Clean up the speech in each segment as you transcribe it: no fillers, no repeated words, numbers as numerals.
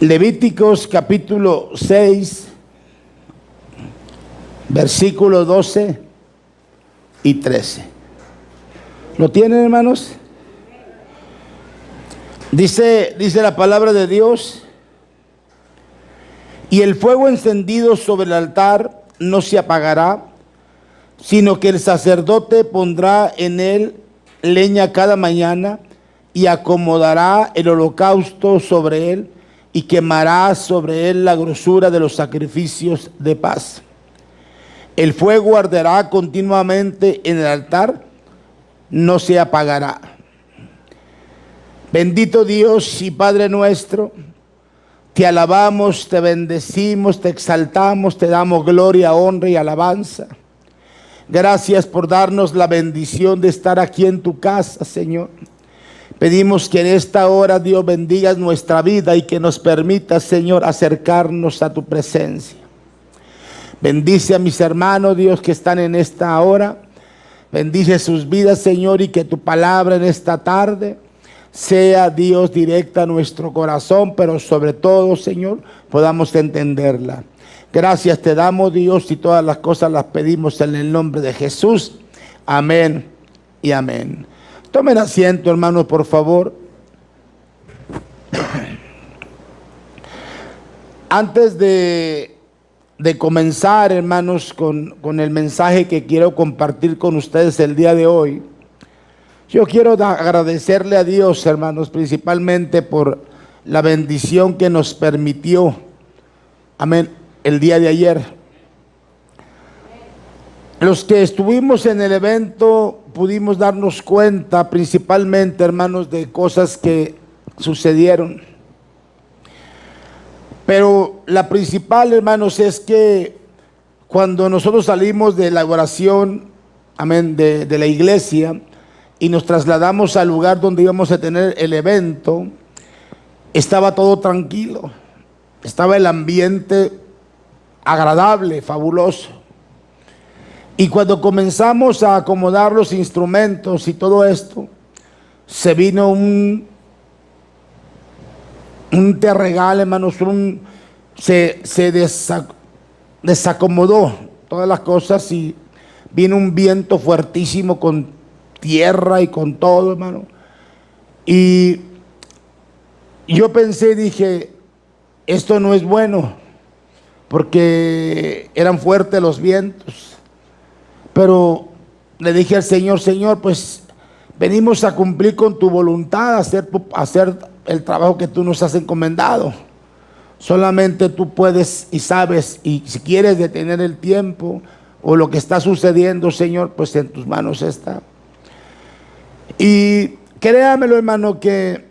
Levíticos capítulo 6, versículos 12 y 13. ¿Lo tienen, hermanos? Dice la palabra de Dios: y el fuego encendido sobre el altar no se apagará, sino que el sacerdote pondrá en él leña cada mañana y acomodará el holocausto sobre él y quemará sobre él la grosura de los sacrificios de paz. El fuego arderá continuamente en el altar, no se apagará. Bendito Dios y Padre nuestro, te alabamos, te bendecimos, te exaltamos, te damos gloria, honra y alabanza. Gracias por darnos la bendición de estar aquí en tu casa, Señor. Pedimos que en esta hora, Dios, bendigas nuestra vida y que nos permita, Señor, acercarnos a tu presencia. Bendice a mis hermanos, Dios, que están en esta hora. Bendice sus vidas, Señor, y que tu palabra en esta tarde sea, Dios, directa a nuestro corazón, pero sobre todo, Señor, podamos entenderla. Gracias te damos, Dios, y todas las cosas las pedimos en el nombre de Jesús. Amén y amén. Tomen asiento, hermanos, por favor. Antes de comenzar, hermanos, con el mensaje que quiero compartir con ustedes el día de hoy, yo quiero agradecerle a Dios, hermanos, principalmente por la bendición que nos permitió, amén, el día de ayer. Los que estuvimos en el evento pudimos darnos cuenta principalmente, hermanos, de cosas que sucedieron. Pero la principal, hermanos, es que cuando nosotros salimos de la oración, amén, de la iglesia, y nos trasladamos al lugar donde íbamos a tener el evento, estaba todo tranquilo, estaba el ambiente agradable, fabuloso. Y cuando comenzamos a acomodar los instrumentos y todo esto, se vino un terregal, hermanos, se desacomodó todas las cosas y vino un viento fuertísimo con tierra y con todo, hermano. Y yo pensé, dije, esto no es bueno, porque eran fuertes los vientos. Pero le dije al Señor: Señor, pues venimos a cumplir con tu voluntad, a hacer el trabajo que tú nos has encomendado. Solamente tú puedes y sabes, y si quieres detener el tiempo o lo que está sucediendo, Señor, pues en tus manos está. Y créamelo, hermano, que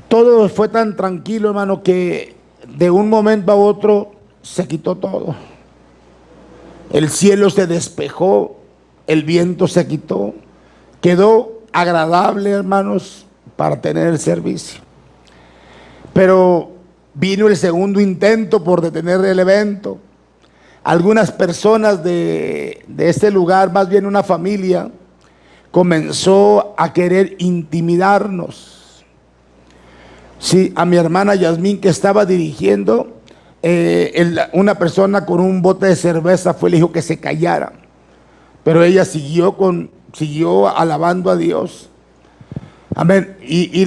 todo fue tan tranquilo, hermano, que de un momento a otro se quitó todo. El cielo se despejó, el viento se quitó, quedó agradable, hermanos, para tener el servicio. Pero vino el segundo intento por detener el evento. Algunas personas de este lugar, más bien una familia, comenzó a querer intimidarnos. Sí, a mi hermana Yasmín, que estaba dirigiendo, una persona con un bote de cerveza fue y le dijo que se callara, pero ella siguió alabando a Dios, amén. Y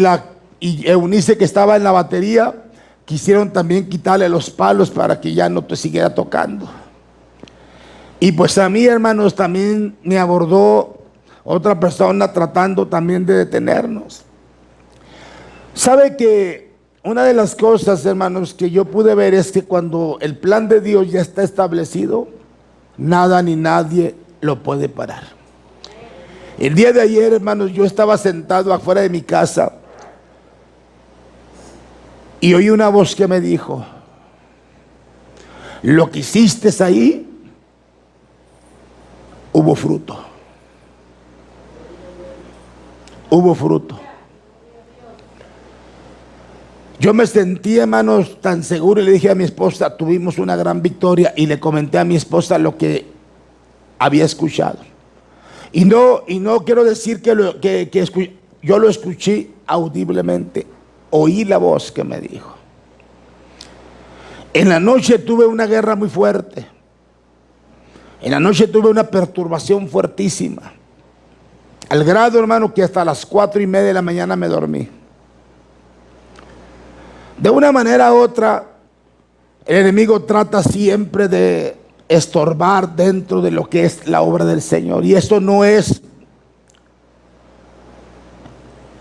Eunice, que estaba en la batería, quisieron también quitarle los palos para que ya no te siguiera tocando. Y pues a mí, hermanos, también me abordó otra persona tratando también de detenernos. ¿Sabe que una de las cosas, hermanos, que yo pude ver es que cuando el plan de Dios ya está establecido, nada ni nadie lo puede parar? El día de ayer, hermanos, yo estaba sentado afuera de mi casa y oí una voz que me dijo: lo que hiciste ahí, hubo fruto. Hubo fruto. Yo me sentí, hermanos, tan seguro, y le dije a mi esposa: tuvimos una gran victoria, y le comenté a mi esposa lo que había escuchado. Y no quiero decir que yo lo escuché audiblemente, oí la voz que me dijo. En la noche tuve una guerra muy fuerte. En la noche tuve una perturbación fuertísima. Al grado, hermano, que hasta las 4:30 de la mañana me dormí. De una manera u otra, el enemigo trata siempre de estorbar dentro de lo que es la obra del Señor. Y esto no es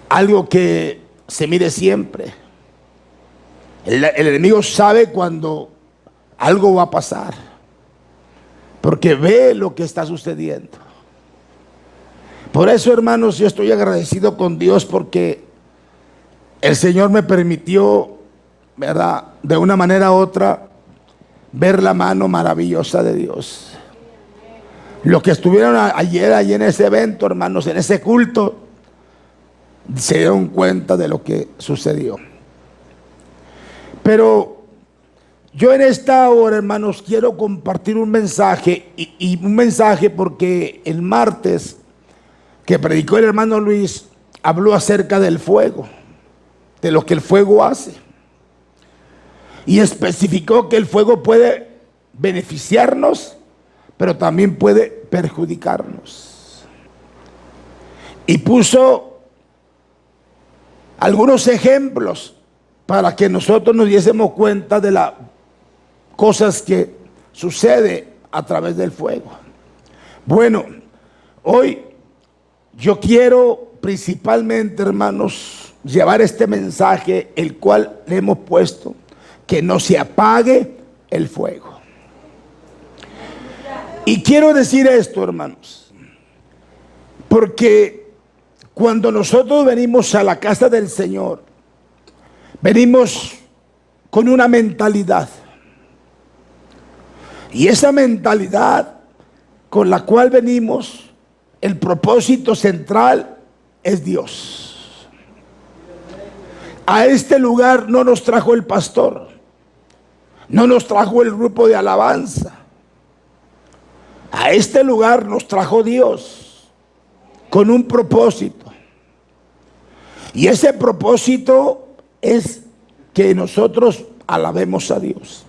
algo que se mire siempre. El enemigo sabe cuando algo va a pasar, porque ve lo que está sucediendo. Por eso, hermanos, yo estoy agradecido con Dios porque el Señor me permitió, ¿verdad?, de una manera u otra, ver la mano maravillosa de Dios. Los que estuvieron ayer allí en ese evento, hermanos, en ese culto, se dieron cuenta de lo que sucedió. Pero yo en esta hora, hermanos, quiero compartir un mensaje, y un mensaje porque el martes que predicó el hermano Luis habló acerca del fuego, de lo que el fuego hace, y especificó que el fuego puede beneficiarnos, pero también puede perjudicarnos, y puso algunos ejemplos para que nosotros nos diésemos cuenta de las cosas que sucede a través del fuego. Bueno, hoy yo quiero principalmente, hermanos, llevar este mensaje, el cual le hemos puesto: que no se apague el fuego. Y quiero decir esto, hermanos, porque cuando nosotros venimos a la casa del Señor, venimos con una mentalidad. Y esa mentalidad con la cual venimos, el propósito central es Dios. A este lugar no nos trajo el pastor, no nos trajo el grupo de alabanza. A este lugar nos trajo Dios con un propósito. Y ese propósito es que nosotros alabemos a Dios.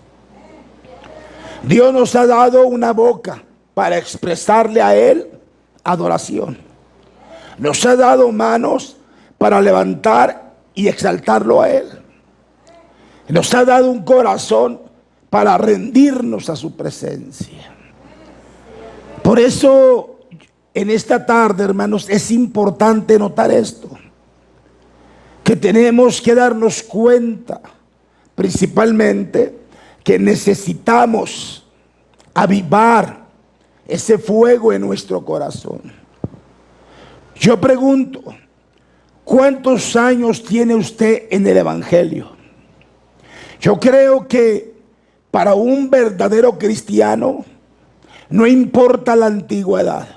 Dios nos ha dado una boca para expresarle a Él adoración. Nos ha dado manos para levantar y exaltarlo a Él. Nos ha dado un corazón para rendirnos a su presencia. Por eso, en esta tarde, hermanos, es importante notar esto: que tenemos que darnos cuenta, principalmente, que necesitamos avivar ese fuego en nuestro corazón. Yo pregunto, ¿cuántos años tiene usted en el Evangelio? Yo creo que para un verdadero cristiano no importa la antigüedad.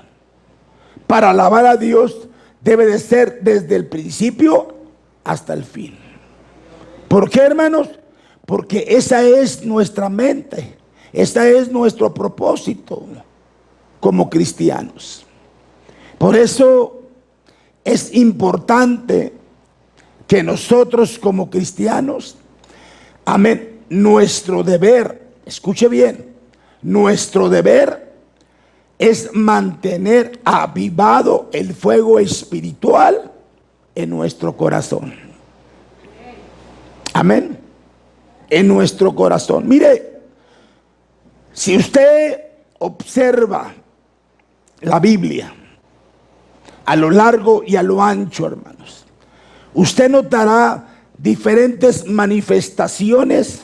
Para alabar a Dios debe de ser desde el principio hasta el fin. ¿Por qué, hermanos? Porque esa es nuestra mente, ese es nuestro propósito como cristianos. Por eso es importante que nosotros como cristianos, amén, nuestro deber, escuche bien, nuestro deber es mantener avivado el fuego espiritual en nuestro corazón. Amén. En nuestro corazón. Mire, si usted observa la Biblia a lo largo y a lo ancho, hermanos, usted notará diferentes manifestaciones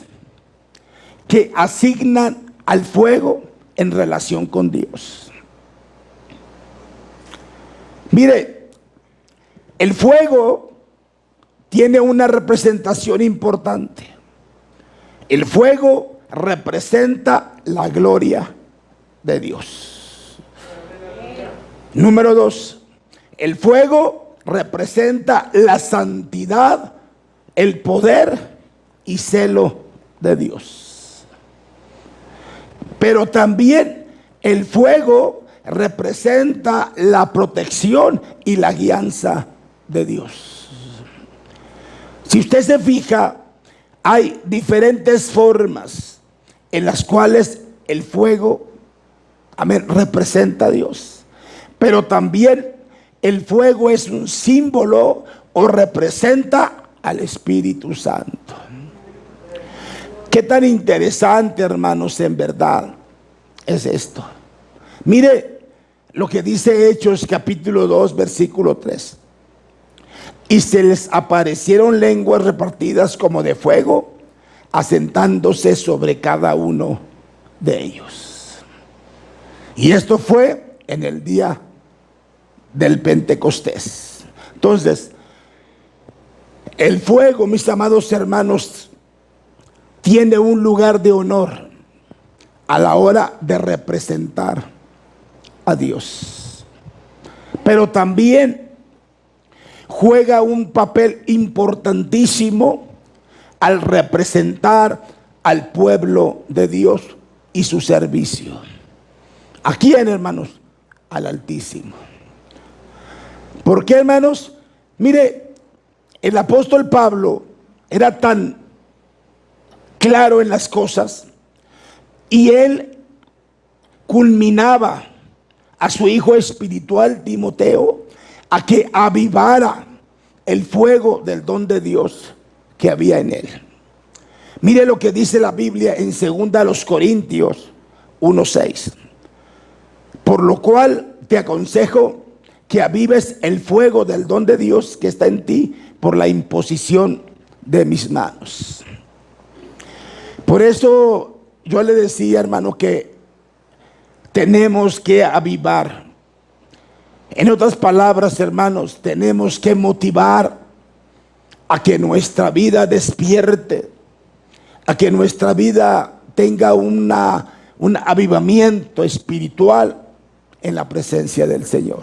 que asignan al fuego en relación con Dios. Mire, el fuego tiene una representación importante. El fuego representa la gloria de Dios. Número 2, el fuego representa la santidad, el poder y celo de Dios. Pero también el fuego representa la protección y la guianza de Dios. Si usted se fija, hay diferentes formas en las cuales el fuego, amén, representa a Dios. Pero también el fuego es un símbolo o representa al Espíritu Santo. Qué tan interesante, hermanos, en verdad es esto. Mire lo que dice Hechos capítulo 2 versículo 3. Y se les aparecieron lenguas repartidas como de fuego, asentándose sobre cada uno de ellos. Y esto fue en el día del Pentecostés. Entonces, el fuego, mis amados hermanos, tiene un lugar de honor a la hora de representar a Dios. Pero también juega un papel importantísimo al representar al pueblo de Dios y su servicio. ¿A quién, hermanos? Al Altísimo. ¿Por qué, hermanos? Mire, el apóstol Pablo era tan claro en las cosas y él culminaba a su hijo espiritual Timoteo a que avivara el fuego del don de Dios que había en él. Mire lo que dice la Biblia en 2 Corintios 1:6. Por lo cual te aconsejo que avives el fuego del don de Dios que está en ti por la imposición de mis manos. Por eso yo le decía, hermano, que tenemos que avivar. En otras palabras, hermanos, tenemos que motivar a que nuestra vida despierte, a que nuestra vida tenga un avivamiento espiritual en la presencia del Señor.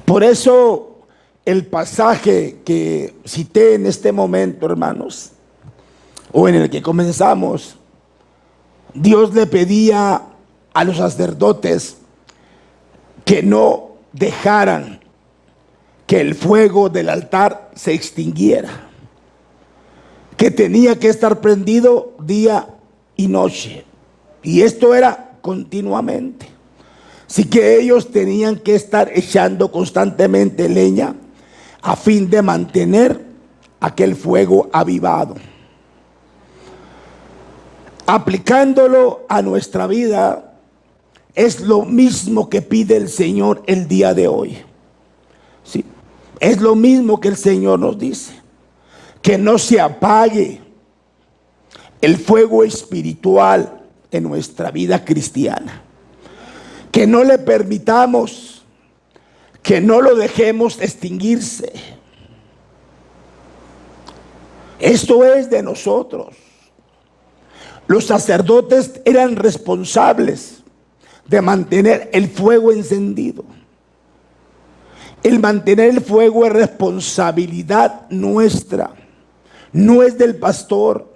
Por eso el pasaje que cité en este momento, hermanos, o en el que comenzamos, Dios le pedía a los sacerdotes que no dejaran que el fuego del altar se extinguiera, que tenía que estar prendido día y noche, y esto era continuamente. Así que ellos tenían que estar echando constantemente leña a fin de mantener aquel fuego avivado. Aplicándolo a nuestra vida, es lo mismo que pide el Señor el día de hoy. ¿Sí? Es lo mismo que el Señor nos dice: que no se apague el fuego espiritual en nuestra vida cristiana, que no le permitamos, que no lo dejemos extinguirse. Esto es de nosotros. Los sacerdotes eran responsables de mantener el fuego encendido. El mantener el fuego es responsabilidad nuestra. No es del pastor,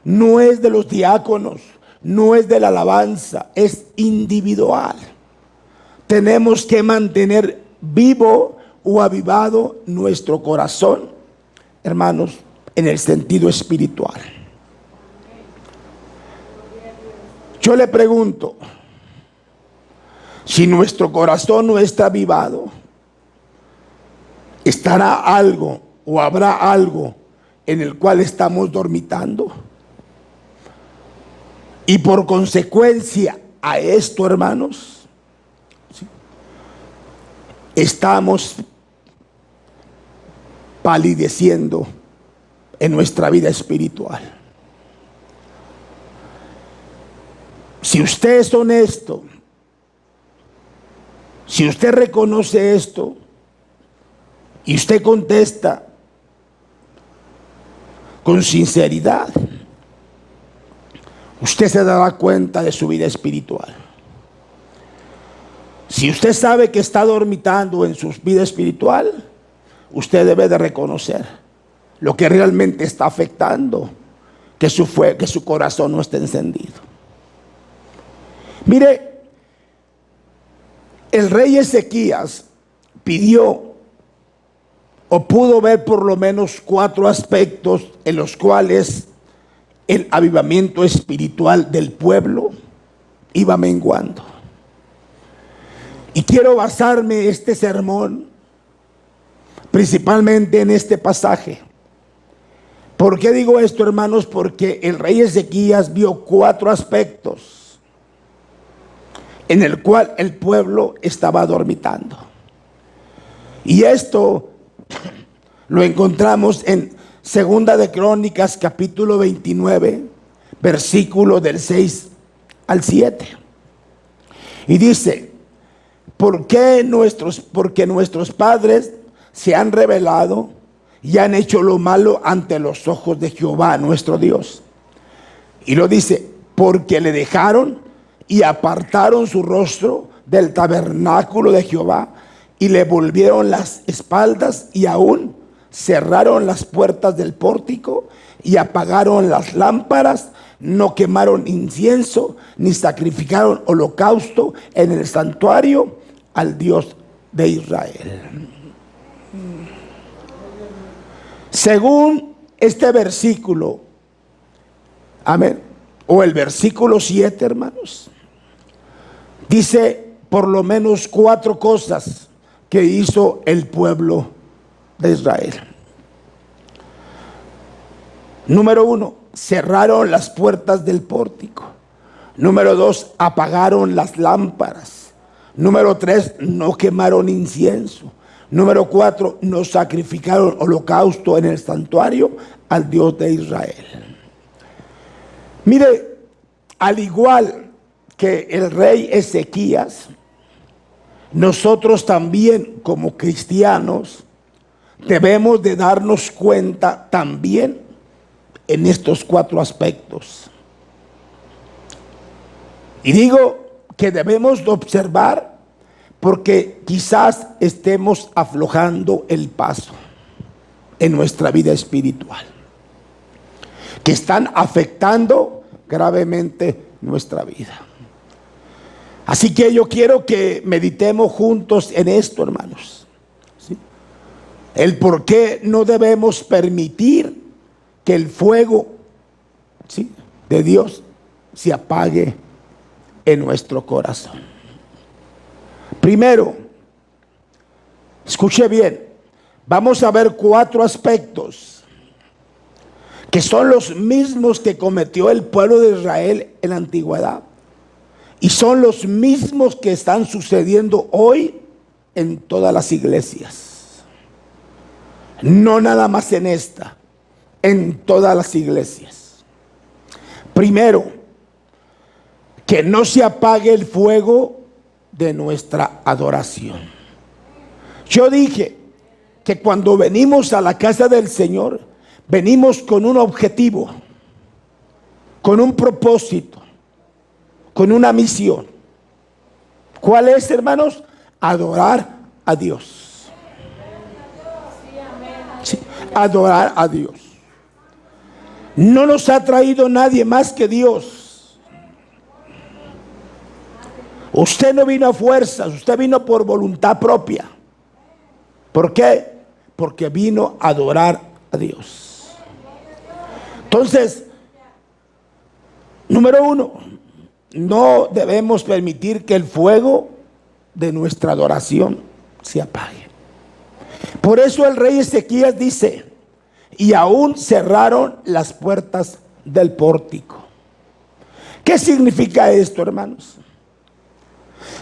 no es de los diáconos, no es de la alabanza, es individual. Tenemos que mantener vivo o avivado nuestro corazón, hermanos, en el sentido espiritual. Yo le pregunto, si nuestro corazón no está avivado, ¿estará algo o habrá algo en el cual estamos dormitando? Y por consecuencia a esto, hermanos, ¿sí?, estamos palideciendo en nuestra vida espiritual. Si usted es honesto, si usted reconoce esto y usted contesta con sinceridad, usted se dará cuenta de su vida espiritual. Si usted sabe que está dormitando en su vida espiritual, usted debe de reconocer lo que realmente está afectando, que su corazón no esté encendido. Mire, el rey Ezequías pidió o pudo ver por lo menos 4 aspectos en los cuales el avivamiento espiritual del pueblo iba menguando. Y quiero basarme este sermón principalmente en este pasaje. ¿Por qué digo esto, hermanos? Porque el rey Ezequías vio 4 aspectos en el cual el pueblo estaba dormitando. Y esto lo encontramos en Segunda de Crónicas, capítulo 29, versículo del 6 al 7. Y dice: porque nuestros padres se han rebelado y han hecho lo malo ante los ojos de Jehová nuestro Dios. Y lo dice: porque le dejaron y apartaron su rostro del tabernáculo de Jehová y le volvieron las espaldas, y aún cerraron las puertas del pórtico y apagaron las lámparas, no quemaron incienso ni sacrificaron holocausto en el santuario al Dios de Israel. Según este versículo, amén, o el versículo 7, hermanos, dice por lo menos 4 cosas que hizo el pueblo de Israel. Número 1, cerraron las puertas del pórtico. Número 2, apagaron las lámparas. Número 3, no quemaron incienso. Número 4, no sacrificaron holocausto en el santuario al Dios de Israel. Mire, al igual que el rey Ezequías, nosotros también como cristianos debemos de darnos cuenta también en estos 4 aspectos. Y digo que debemos de observar porque quizás estemos aflojando el paso en nuestra vida espiritual, que están afectando gravemente nuestra vida. Así que yo quiero que meditemos juntos en esto, hermanos, ¿sí? El por qué no debemos permitir que el fuego, ¿sí?, de Dios se apague en nuestro corazón. Primero, escuche bien, vamos a ver 4 aspectos que son los mismos que cometió el pueblo de Israel en la antigüedad. Y son los mismos que están sucediendo hoy en todas las iglesias. No nada más en esta, en todas las iglesias. Primero, que no se apague el fuego de nuestra adoración. Yo dije que cuando venimos a la casa del Señor, venimos con un objetivo, con un propósito, con una misión. ¿Cuál es, hermanos? Adorar a Dios. Sí, adorar a Dios. No nos ha traído nadie más que Dios. Usted no vino a fuerzas, usted vino por voluntad propia. ¿Por qué? Porque vino a adorar a Dios. Entonces, número 1, no debemos permitir que el fuego de nuestra adoración se apague. Por eso el rey Ezequías dice: y aún cerraron las puertas del pórtico. ¿Qué significa esto, hermanos?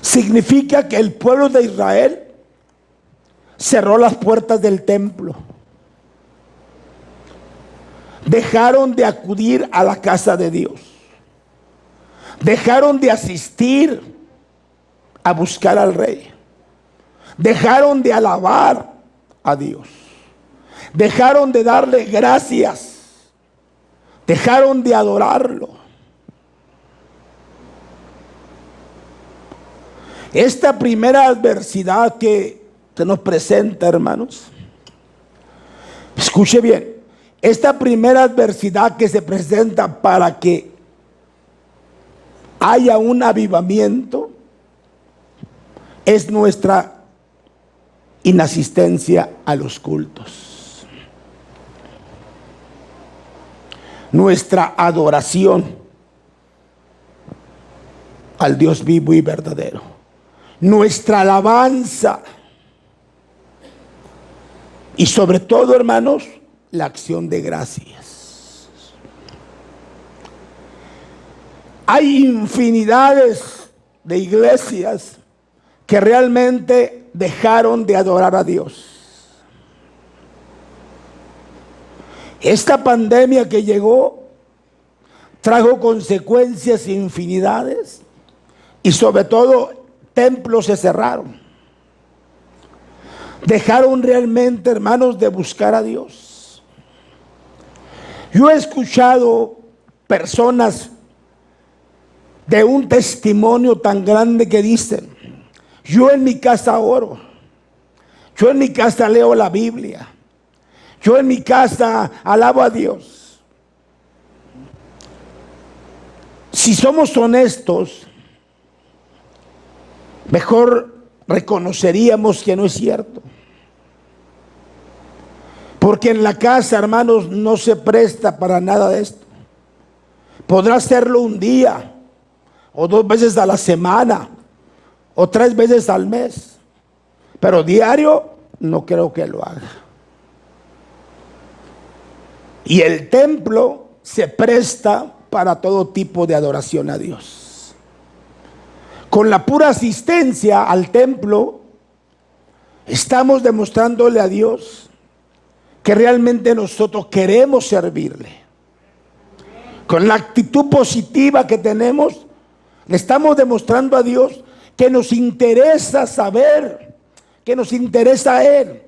Significa que el pueblo de Israel cerró las puertas del templo. Dejaron de acudir a la casa de Dios. Dejaron de asistir a buscar al rey. Dejaron de alabar a Dios. Dejaron de darle gracias. Dejaron de adorarlo. Esta primera adversidad que se nos presenta, hermanos, escuche bien, esta primera adversidad que se presenta para que haya un avivamiento es nuestra inasistencia a los cultos. nuestra adoración al Dios vivo y verdadero, nuestra alabanza y sobre todo, hermanos, la acción de gracias. Hay infinidades de iglesias que realmente dejaron de adorar a Dios. Esta pandemia que llegó trajo consecuencias infinidades y sobre todo templos se cerraron. Dejaron realmente, hermanos, de buscar a Dios. Yo he escuchado personas de un testimonio tan grande que dicen: yo en mi casa oro, yo en mi casa leo la Biblia, yo en mi casa alabo a Dios. Si somos honestos, mejor reconoceríamos que no es cierto. Porque en la casa, hermanos, no se presta para nada de esto. Podrá hacerlo un día, o 2 veces a la semana, o 3 veces al mes, pero diario no creo que lo haga. Y el templo se presta para todo tipo de adoración a Dios. Con la pura asistencia al templo, estamos demostrándole a Dios que realmente nosotros queremos servirle. Con la actitud positiva que tenemos, le estamos demostrando a Dios que nos interesa saber, que nos interesa Él.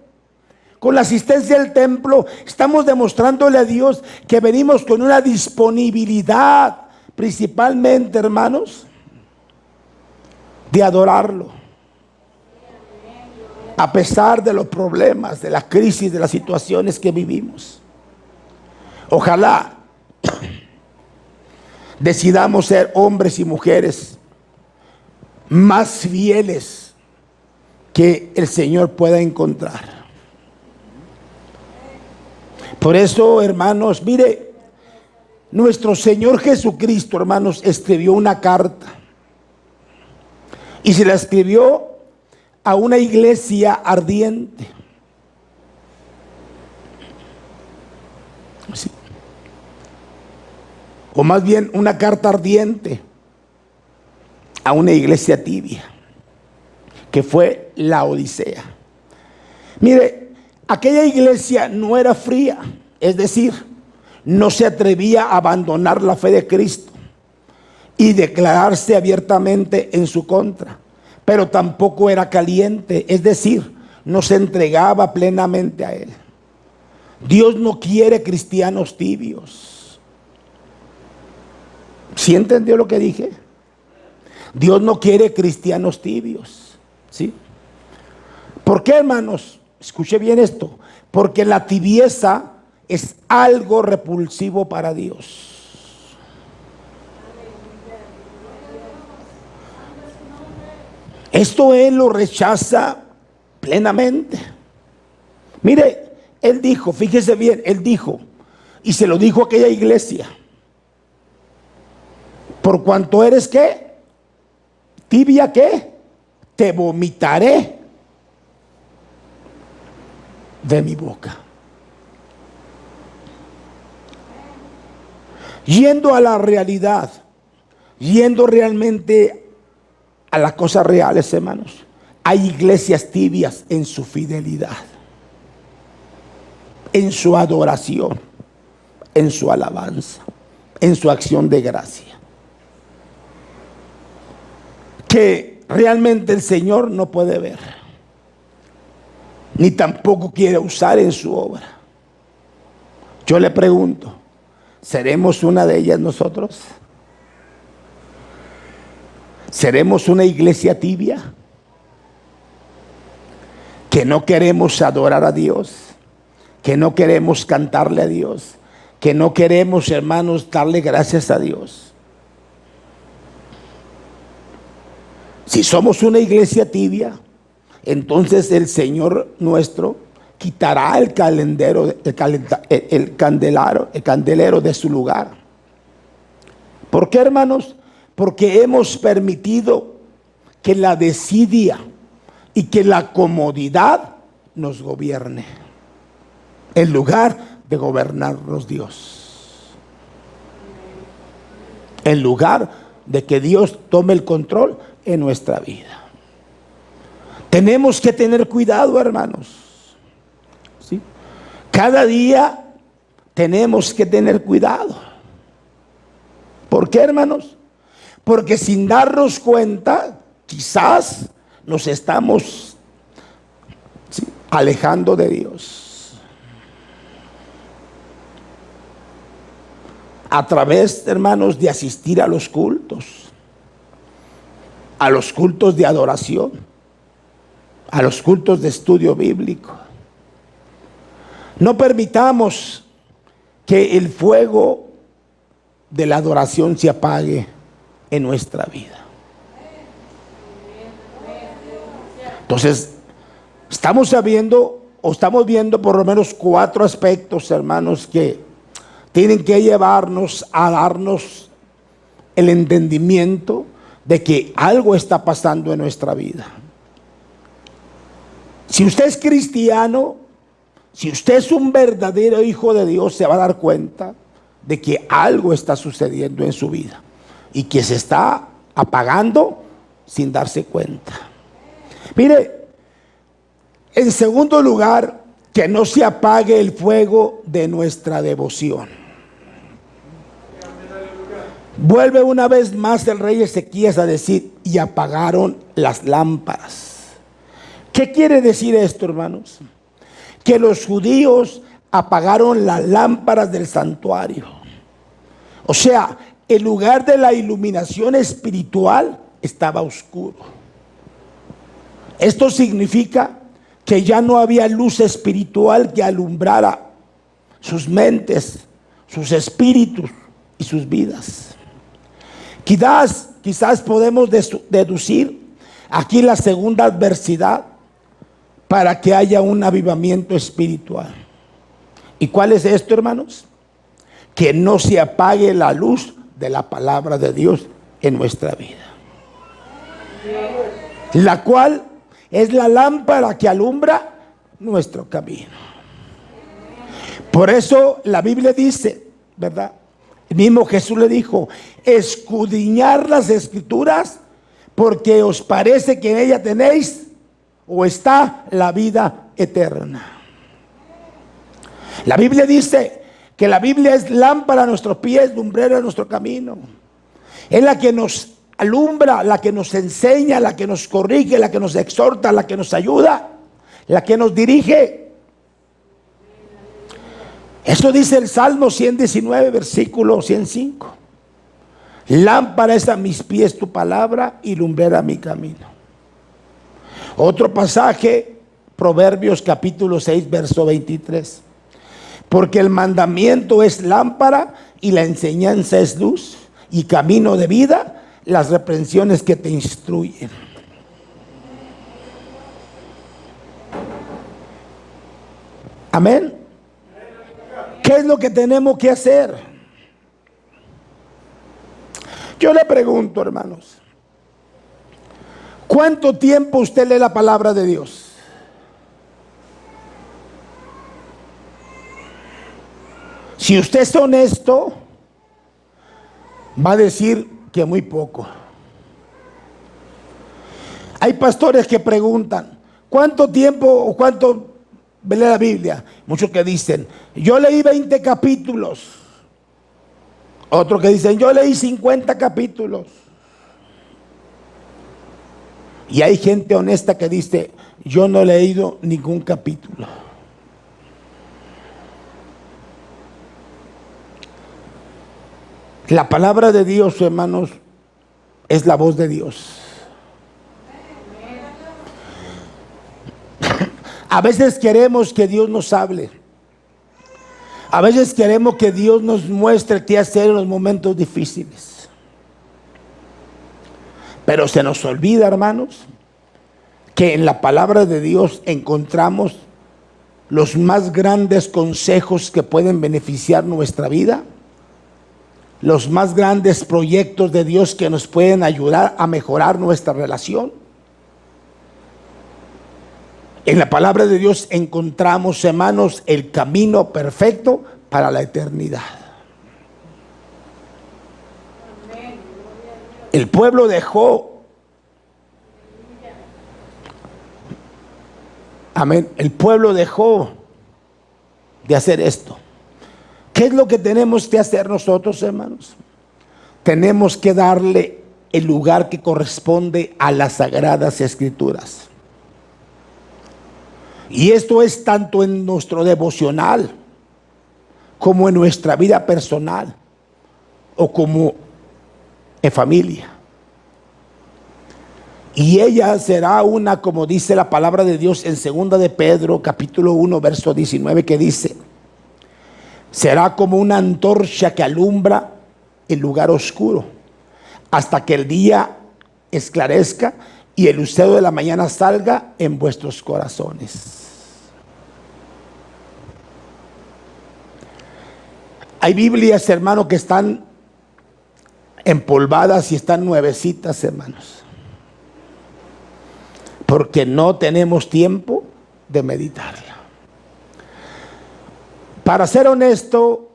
Con la asistencia al templo, estamos demostrándole a Dios que venimos con una disponibilidad, principalmente, hermanos, de adorarlo. A pesar de los problemas, de la crisis, de las situaciones que vivimos. Ojalá decidamos ser hombres y mujeres más fieles que el Señor pueda encontrar. Por eso, hermanos, mire, nuestro Señor Jesucristo, hermanos, escribió una carta. Y se la escribió a una iglesia ardiente. Sí. O más bien una carta ardiente a una iglesia tibia, que fue la Odisea. Mire, aquella iglesia no era fría, es decir, no se atrevía a abandonar la fe de Cristo y declararse abiertamente en su contra, pero tampoco era caliente, es decir, no se entregaba plenamente a Él. Dios no quiere cristianos tibios. ¿Sí entendió lo que dije? Dios no quiere cristianos tibios, ¿sí? ¿Por qué, hermanos? Escuche bien esto. Porque la tibieza es algo repulsivo para Dios. Esto Él lo rechaza plenamente. Mire, Él dijo, fíjese bien, Él dijo, y se lo dijo a aquella iglesia: por cuanto eres, ¿qué? Tibia, ¿qué? Te vomitaré de mi boca. Yendo a la realidad, yendo realmente a las cosas reales, hermanos, hay iglesias tibias en su fidelidad, en su adoración, en su alabanza, en su acción de gracia, que realmente el Señor no puede ver, ni tampoco quiere usar en su obra. Yo le pregunto, ¿seremos una de ellas nosotros? ¿Seremos una iglesia tibia? Que no queremos adorar a Dios, que no queremos cantarle a Dios, que no queremos, hermanos, darle gracias a Dios. Si somos una iglesia tibia, entonces el Señor nuestro quitará el candelero de su lugar. ¿Por qué, hermanos? Porque hemos permitido que la desidia y que la comodidad nos gobierne, en lugar de gobernarnos Dios. En lugar de que Dios tome el control en nuestra vida. Tenemos que tener cuidado, hermanos. ¿Sí? Cada día tenemos que tener cuidado. ¿Por qué, hermanos? Porque sin darnos cuenta, quizás nos estamos, ¿sí?, alejando de Dios. A través, hermanos, de asistir a los cultos de adoración, a los cultos de estudio bíblico. No permitamos que el fuego de la adoración se apague en nuestra vida. Entonces, estamos viendo por lo menos 4 aspectos, hermanos, que tienen que llevarnos a darnos el entendimiento de que algo está pasando en nuestra vida. Si usted es cristiano, si usted es un verdadero hijo de Dios, se va a dar cuenta de que algo está sucediendo en su vida y que se está apagando sin darse cuenta. Mire, en segundo lugar, que no se apague el fuego de nuestra devoción. Vuelve una vez más el rey Ezequías a decir: y apagaron las lámparas. ¿Qué quiere decir esto, hermanos? Que los judíos apagaron las lámparas del santuario. O sea, el lugar de la iluminación espiritual estaba oscuro. Esto significa que ya no había luz espiritual que alumbrara sus mentes, sus espíritus y sus vidas. Quizás podemos deducir aquí la segunda adversidad para que haya un avivamiento espiritual. ¿Y cuál es esto, hermanos? Que no se apague la luz de la palabra de Dios en nuestra vida, la cual es la lámpara que alumbra nuestro camino. Por eso la Biblia dice, ¿verdad? El mismo Jesús le dijo: escudriñar las escrituras, porque os parece que en ella tenéis o está la vida eterna. La Biblia dice que la Biblia es lámpara a nuestros pies, lumbrera a nuestro camino. Es la que nos alumbra, la que nos enseña, la que nos corrige, la que nos exhorta, la que nos ayuda, la que nos dirige. Eso dice el Salmo 119, versículo 105. Lámpara es a mis pies tu palabra y lumbrera a mi camino. Otro pasaje, Proverbios capítulo 6, verso 23. Porque el mandamiento es lámpara y la enseñanza es luz y camino de vida, las reprensiones que te instruyen. Amén. ¿Qué es lo que tenemos que hacer? Yo le pregunto, hermanos, ¿cuánto tiempo usted lee la palabra de Dios? Si usted es honesto, va a decir que muy poco. Hay pastores que preguntan: ¿cuánto tiempo o cuánto lee la Biblia? Muchos que dicen: yo leí 20 capítulos. Otros que dicen: yo leí 50 capítulos. Y hay gente honesta que dice: yo no he leído ningún capítulo. La palabra de Dios, hermanos, es la voz de Dios. A veces queremos que Dios nos hable. A veces queremos que Dios nos muestre qué hacer en los momentos difíciles. Pero se nos olvida, hermanos, que en la palabra de Dios encontramos los más grandes consejos que pueden beneficiar nuestra vida, los más grandes proyectos de Dios que nos pueden ayudar a mejorar nuestra relación. En la palabra de Dios encontramos, hermanos, el camino perfecto para la eternidad. El pueblo dejó, amén, el pueblo dejó de hacer esto. ¿Qué es lo que tenemos que hacer nosotros, hermanos? Tenemos que darle el lugar que corresponde a las Sagradas Escrituras. Y esto es tanto en nuestro devocional, como en nuestra vida personal, o como en familia. Y ella será una, como dice la palabra de Dios en 2 de Pedro, capítulo 1, verso 19, que dice: será como una antorcha que alumbra el lugar oscuro, hasta que el día esclarezca y el lucero de la mañana salga en vuestros corazones. Hay Biblias, hermano, que están empolvadas y están nuevecitas, hermanos, porque no tenemos tiempo de meditarla. Para ser honesto,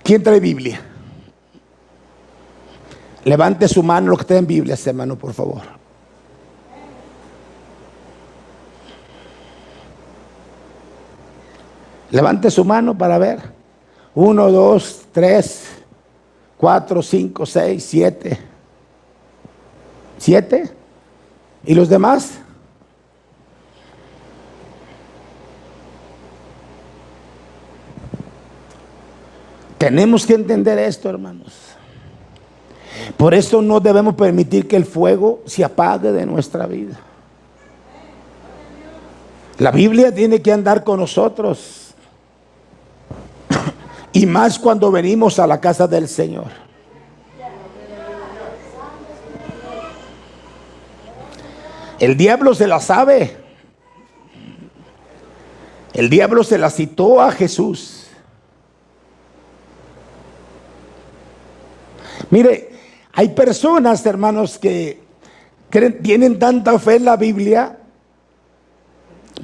¿quién trae Biblia? Levante su mano los que traen Biblias, hermano, por favor. Levante su mano para ver. 1, 2, 3, 4, 5, 6, 7. ¿7? ¿Y los demás? Tenemos que entender esto, hermanos. Por eso no debemos permitir que el fuego se apague de nuestra vida. La Biblia tiene que andar con nosotros. Y más cuando venimos a la casa del Señor. El diablo se la sabe. El diablo se la citó a Jesús. Mire, hay personas, hermanos, que tienen tanta fe en la Biblia,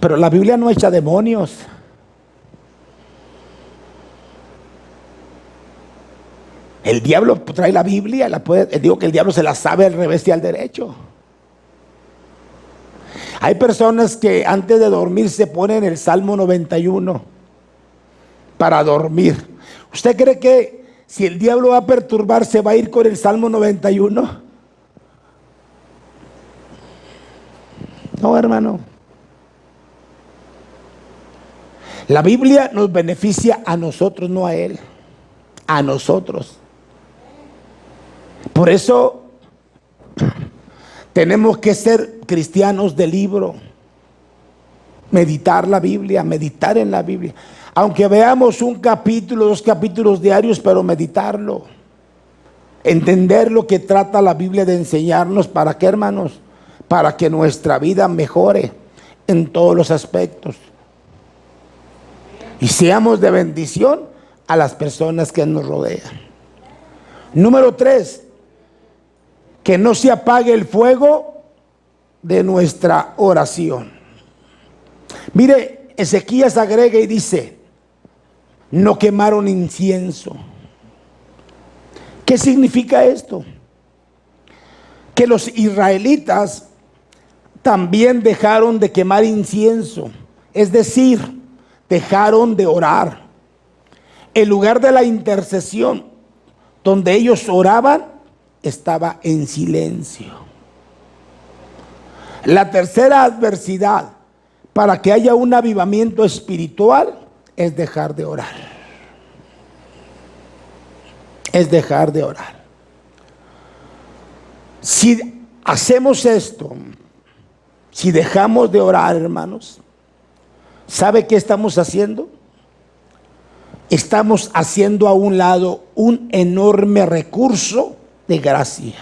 pero la Biblia no echa demonios. El diablo trae la Biblia, digo que el diablo se la sabe al revés y al derecho. Hay personas que antes de dormir se ponen el Salmo 91 para dormir. ¿Usted cree que si el diablo va a perturbar se va a ir con el Salmo 91? No, hermano. La Biblia nos beneficia a nosotros, no a él. A nosotros. Por eso tenemos que ser cristianos de libro, meditar la Biblia, meditar en la Biblia. Aunque veamos un capítulo, 2 capítulos diarios, pero meditarlo. Entender lo que trata la Biblia de enseñarnos. ¿Para qué, hermanos? Para que nuestra vida mejore en todos los aspectos. Y seamos de bendición a las personas que nos rodean. Número 3. Que no se apague el fuego de nuestra oración. Mire, Ezequías agrega y dice: no quemaron incienso. ¿Qué significa esto? Que los israelitas también dejaron de quemar incienso, es decir, dejaron de orar. El lugar de la intercesión, donde ellos oraban, estaba en silencio. La tercera adversidad para que haya un avivamiento espiritual es dejar de orar. Es dejar de orar. Si hacemos esto, si dejamos de orar, hermanos, ¿sabe qué estamos haciendo? Estamos haciendo a un lado un enorme recurso de gracia.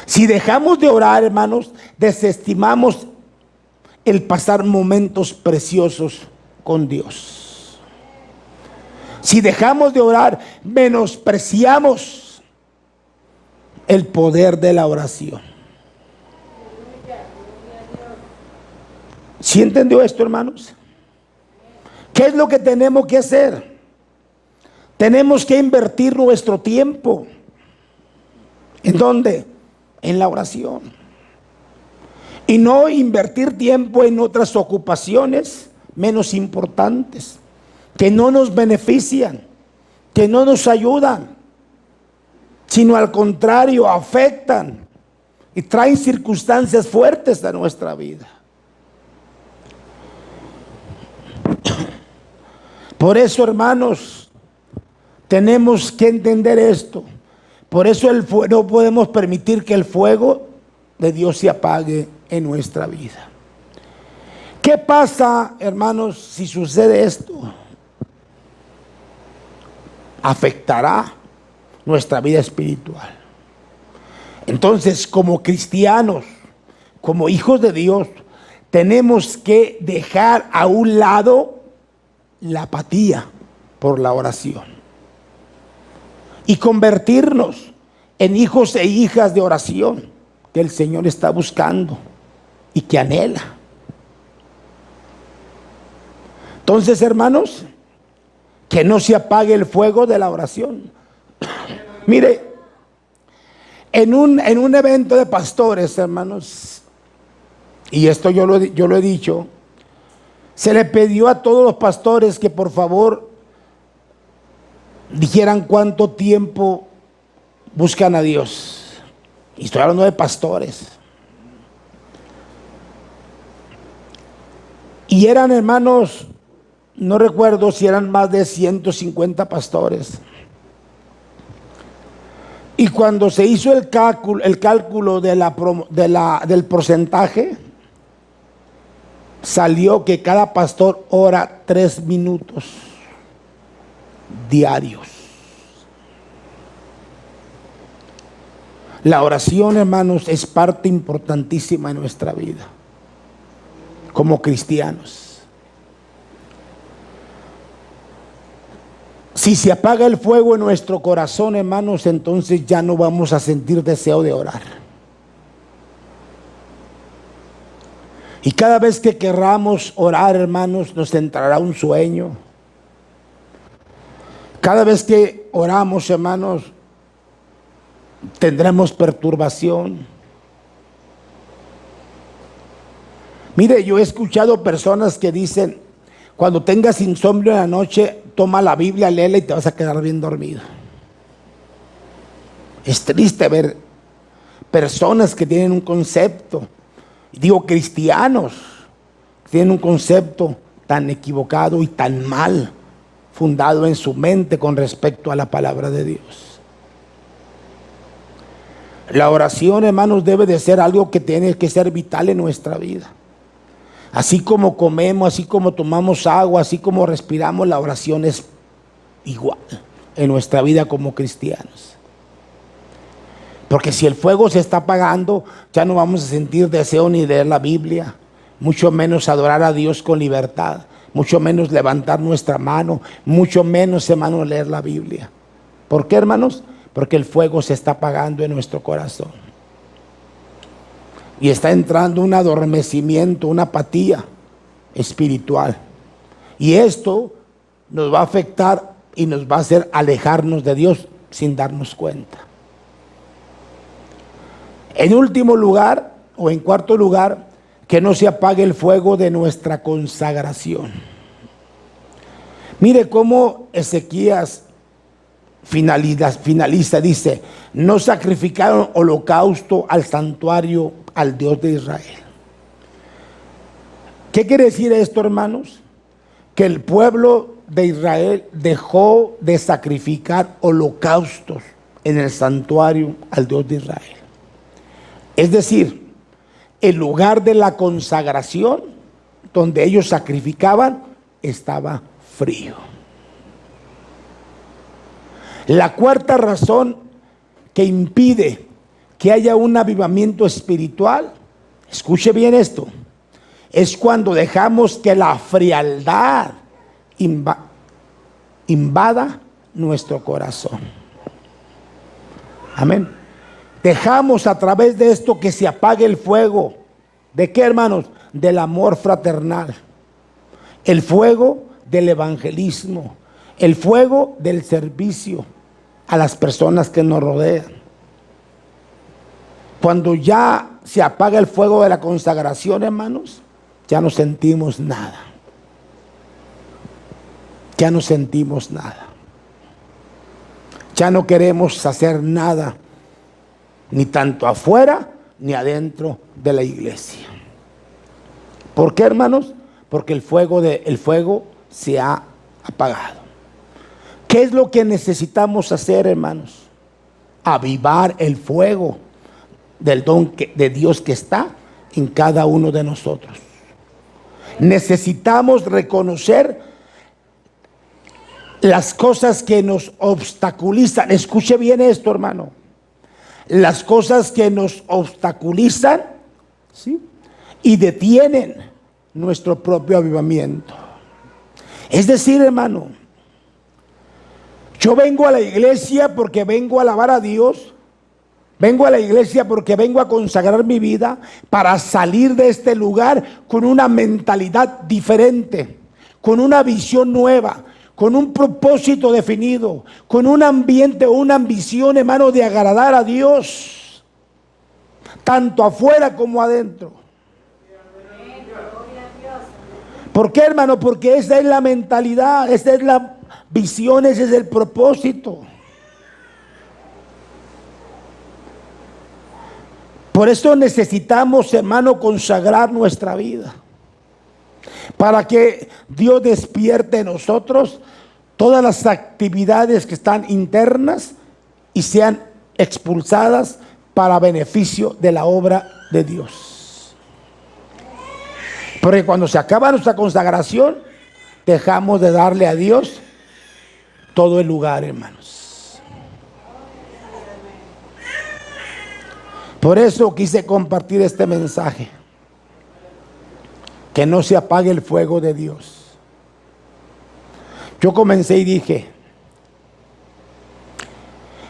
Si dejamos de orar, hermanos, desestimamos el pasar momentos preciosos con Dios. Si dejamos de orar, menospreciamos el poder de la oración. ¿Sí entendió esto, hermanos? ¿Qué es lo que tenemos que hacer? Tenemos que invertir nuestro tiempo. ¿En dónde? En la oración. Y no invertir tiempo en otras ocupaciones menos importantes, que no nos benefician, que no nos ayudan, sino al contrario, afectan y traen circunstancias fuertes a nuestra vida. Por eso, hermanos, tenemos que entender esto. Por eso no podemos permitir que el fuego de Dios se apague en nuestra vida. ¿Qué pasa, hermanos, si sucede esto? Afectará nuestra vida espiritual. Entonces, como cristianos, como hijos de Dios, tenemos que dejar a un lado la apatía por la oración y convertirnos en hijos e hijas de oración que el Señor está buscando y que anhela. Entonces, hermanos, que no se apague el fuego de la oración. Mire, en un evento de pastores, hermanos, y esto yo lo he dicho, se le pidió a todos los pastores que por favor dijeran cuánto tiempo buscan a Dios. Y estoy hablando de pastores. Y eran, hermanos, no recuerdo si eran más de 150 pastores. Y cuando se hizo el cálculo del porcentaje, salió que cada pastor ora 3 minutos diarios. La oración, hermanos, es parte importantísima en nuestra vida como cristianos. Si se apaga el fuego en nuestro corazón, hermanos, entonces ya no vamos a sentir deseo de orar. Y cada vez que querramos orar, hermanos, nos entrará un sueño. Cada vez que oramos, hermanos, tendremos perturbación. Mire, yo he escuchado personas que dicen, cuando tengas insomnio en la noche, toma la Biblia, léela y te vas a quedar bien dormido. Es triste ver personas que tienen un concepto, digo cristianos, que tienen un concepto tan equivocado y tan mal fundado en su mente con respecto a la palabra de Dios. La oración, hermanos, debe de ser algo que tiene que ser vital en nuestra vida. Así como comemos, así como tomamos agua, así como respiramos, la oración es igual en nuestra vida como cristianos. Porque si el fuego se está apagando, ya no vamos a sentir deseo ni leer la Biblia, mucho menos adorar a Dios con libertad, mucho menos levantar nuestra mano, mucho menos, hermanos, leer la Biblia. ¿Por qué, hermanos? Porque el fuego se está apagando en nuestro corazón. Y está entrando un adormecimiento, una apatía espiritual. Y esto nos va a afectar y nos va a hacer alejarnos de Dios sin darnos cuenta. En último lugar, o en cuarto lugar, que no se apague el fuego de nuestra consagración. Mire cómo Ezequías finaliza, dice, no sacrificaron holocausto al santuario, al Dios de Israel. ¿Qué quiere decir esto, hermanos? Que el pueblo de Israel dejó de sacrificar holocaustos en el santuario al Dios de Israel. Es decir, el lugar de la consagración donde ellos sacrificaban estaba frío. La cuarta razón que impide que haya un avivamiento espiritual, escuche bien esto, es cuando dejamos que la frialdad invada nuestro corazón. Amén. Dejamos a través de esto que se apague el fuego. ¿De qué, hermanos? Del amor fraternal. El fuego del evangelismo. El fuego del servicio a las personas que nos rodean. Cuando ya se apaga el fuego de la consagración, hermanos, ya no sentimos nada. Ya no sentimos nada. Ya no queremos hacer nada, ni tanto afuera ni adentro de la iglesia. ¿Por qué, hermanos? Porque el fuego se ha apagado. ¿Qué es lo que necesitamos hacer, hermanos? Avivar el fuego del don de Dios que está en cada uno de nosotros. Necesitamos reconocer las cosas que nos obstaculizan. Escuche bien esto, hermano. Las cosas que nos obstaculizan, ¿sí?, y detienen nuestro propio avivamiento. Es decir, hermano, yo vengo a la iglesia porque vengo a alabar a Dios. Vengo a la iglesia porque vengo a consagrar mi vida para salir de este lugar con una mentalidad diferente, con una visión nueva, con un propósito definido, con un ambiente o una ambición, hermano, de agradar a Dios, tanto afuera como adentro. ¿Por qué, hermano? Porque esa es la mentalidad, esa es la visión, ese es el propósito. Por eso necesitamos, hermano, consagrar nuestra vida, para que Dios despierte en nosotros todas las actividades que están internas y sean expulsadas para beneficio de la obra de Dios. Porque cuando se acaba nuestra consagración, dejamos de darle a Dios todo el lugar, hermanos. Por eso quise compartir este mensaje. Que no se apague el fuego de Dios. Yo comencé y dije,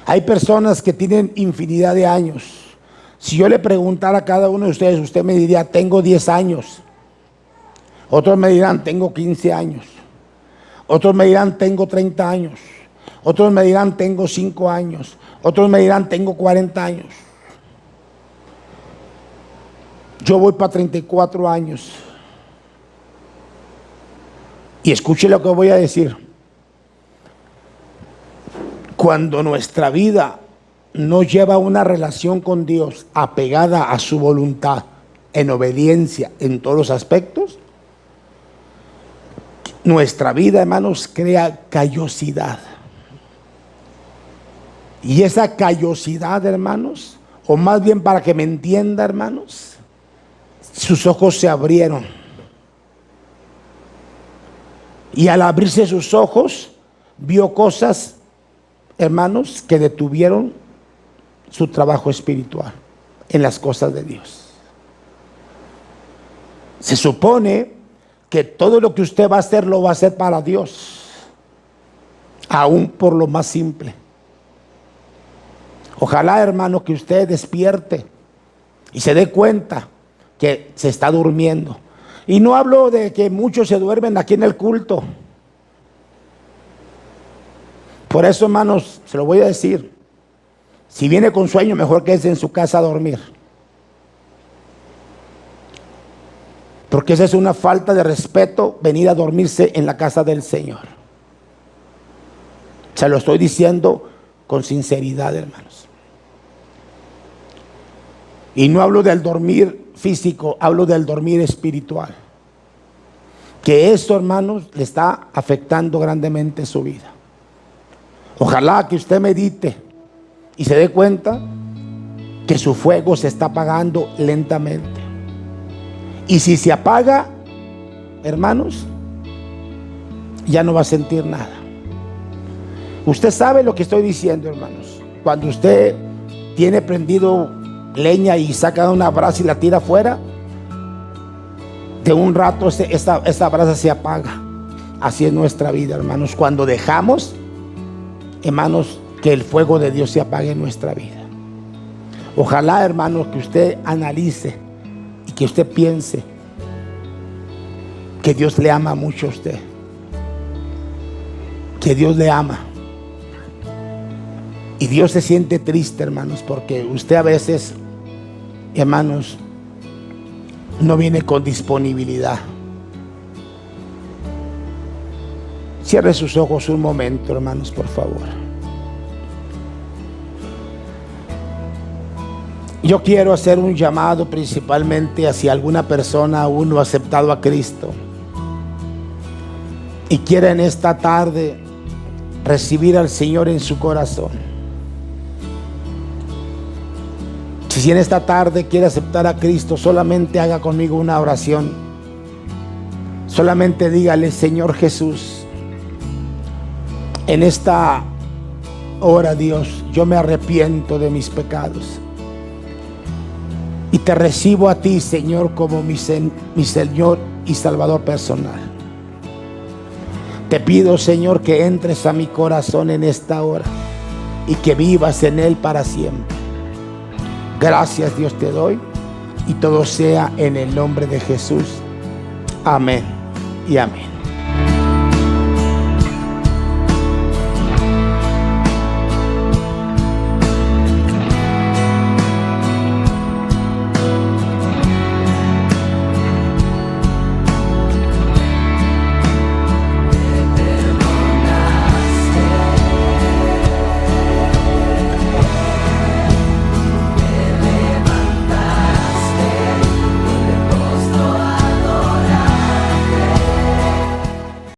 hay personas que tienen infinidad de años. Si yo le preguntara a cada uno de ustedes, usted me diría, tengo 10 años. Otros me dirán, tengo 15 años. Otros me dirán, tengo 30 años. Otros me dirán, tengo 5 años. Otros me dirán, tengo 40 años. Yo voy para 34 años. Y escuche lo que voy a decir. Cuando nuestra vida no lleva una relación con Dios apegada a su voluntad, en obediencia en todos los aspectos, nuestra vida, hermanos, crea callosidad. Y esa callosidad, hermanos, o más bien para que me entienda, hermanos, sus ojos se abrieron. Y al abrirse sus ojos, vio cosas, hermanos, que detuvieron su trabajo espiritual en las cosas de Dios. Se supone que todo lo que usted va a hacer, lo va a hacer para Dios, aún por lo más simple. Ojalá, hermano, que usted despierte y se dé cuenta que se está durmiendo. Y no hablo de que muchos se duermen aquí en el culto. Por eso, hermanos, se lo voy a decir. Si viene con sueño, mejor quédese en su casa a dormir. Porque esa es una falta de respeto, venir a dormirse en la casa del Señor. Se lo estoy diciendo con sinceridad, hermanos. Y no hablo del dormir físico, hablo del dormir espiritual. Que esto, hermanos, le está afectando grandemente su vida. Ojalá que usted medite y se dé cuenta que su fuego se está apagando lentamente. Y si se apaga, hermanos, ya no va a sentir nada. Usted sabe lo que estoy diciendo, hermanos. Cuando usted tiene prendido leña y saca una brasa y la tira afuera, de un rato esta brasa se apaga. Así es nuestra vida, hermanos, cuando dejamos, hermanos, que el fuego de Dios se apague en nuestra vida. Ojalá, hermanos, que usted analice y que usted piense que Dios le ama mucho a usted, que Dios le ama. Y Dios se siente triste, hermanos, porque usted a veces, hermanos, no viene con disponibilidad. Cierre sus ojos un momento, hermanos, por favor. Yo quiero hacer un llamado principalmente hacia alguna persona aún no aceptado a Cristo y quiere en esta tarde recibir al Señor en su corazón. Si en esta tarde quiere aceptar a Cristo, solamente haga conmigo una oración. Solamente dígale: Señor Jesús, en esta hora, Dios, yo me arrepiento de mis pecados y te recibo a ti, Señor, como mi Señor y Salvador personal. Te pido, Señor, que entres a mi corazón en esta hora y que vivas en él para siempre. Gracias, Dios, te doy, y todo sea en el nombre de Jesús. Amén y amén.